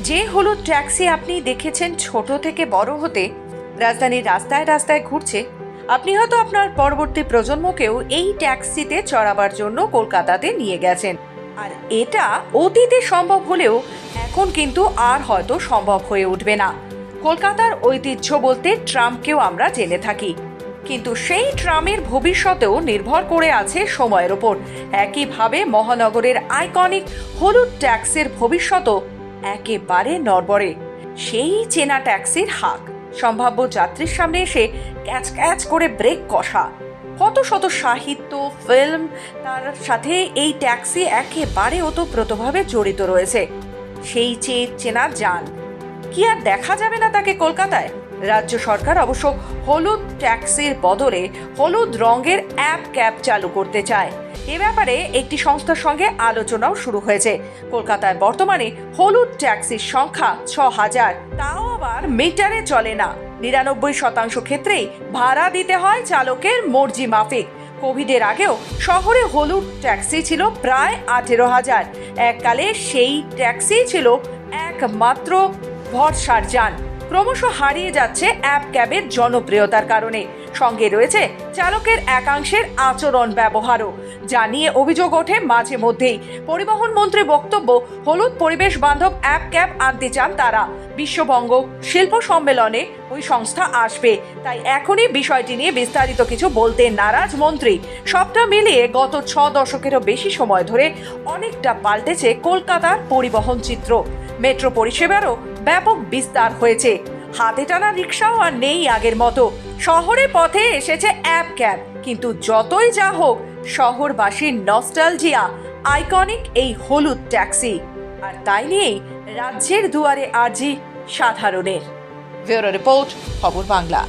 যে হলুদ ট্যাক্সি আপনি দেখেছেন ছোট থেকে বড় হতে রাজধানীর রাস্তায় রাস্তায় ঘুরছে, আপনি হয়তো আপনার পরবর্তী প্রজন্মকেও এই ট্যাক্সিতে চড়াবার জন্য কলকাতাতে নিয়ে গেছেন। আর এটা অতীতে সম্ভব হলেও এখন কিন্তু আর হয়তো সম্ভব হয়ে উঠবে না। কলকাতার ঐতিহ্য বলতে ট্রামকেও আমরা জেনে থাকি, কিন্তু সেই ট্রামের ভবিষ্যতেও নির্ভর করে আছে সময়ের ওপর। একইভাবে মহানগরের আইকনিক হলুদ ট্যাক্সির ভবিষ্যৎও একেবারে নড়বড়ে। সেই চেনা ট্যাক্সির হাঁক সম্ভাব্য যাত্রীর সামনে এসে ক্যাচ ক্যাচ করে ব্রেক কষা। কত শত সাহিত্য, ফিল্ম, তার সাথে এই ট্যাক্সি একেবারে ওতপ্রোতভাবে জড়িত রয়েছে। সেই চেনা যান কি আর দেখা যাবে না তাকে কলকাতায়? রাজ্য সরকার অবশ্য হলুদ ট্যাক্সির বদলে হলুদ রঙের অ্যাপ ক্যাব চালু করতে চায়। এ ব্যাপারে একটি সংস্থার সঙ্গে আলোচনাও শুরু হয়েছে। কলকাতায় বর্তমানে হলুদ ট্যাক্সির সংখ্যা ৬,০০০, তাও আবার মিটারে চলে না। ৯৯% ক্ষেত্রেই ভাড়া দিতে হয় চালকের মর্জি মাফিক। কোভিডের আগেও শহরে হলুদ ট্যাক্সি ছিল প্রায় ১৮,০০০। এককালে সেই ট্যাক্সি ছিল একমাত্র ভরসার যান। ক্রমশ হারিয়ে যাচ্ছে অ্যাপ ক্যাবের জনপ্রিয়তার কারণে। সঙ্গে রয়েছে চালকের একাংশের আচরণ ব্যবহারও, যা নিয়ে অভিযোগ ওঠে মাঝে মধ্যেই। পরিবহন মন্ত্রী বক্তব্য, হলুদ পরিবেশ বান্ধব অ্যাপ ক্যাব আনতে চান তারা। বিশ্ববঙ্গ শিল্প সম্মেলনে ওই সংস্থা আসবে, তাই এখনই বিষয়টি নিয়ে বিস্তারিত কিছু বলতে নারাজ মন্ত্রী। সবটা মিলিয়ে গত ৬ দশকেরও বেশি সময় ধরে অনেকটা পাল্টেছে কলকাতার পরিবহন চিত্র। মেট্রো পরিষেবারও ব্যাপক বিস্তার হয়েছে। হাতে টানা রিক্সাও আর নেই আগের মতো। শহরে পথে এসেছে অ্যাপ ক্যাব, কিন্তু যতই যা হোক শহরবাসীর নস্টালজিয়া আইকনিক এই হলুদ ট্যাক্সি। আর তাই নিয়েই রাজ্যের দুয়ারে আর্জি সাধারণের। ব্যুরো রিপোর্ট, খবর বাংলা।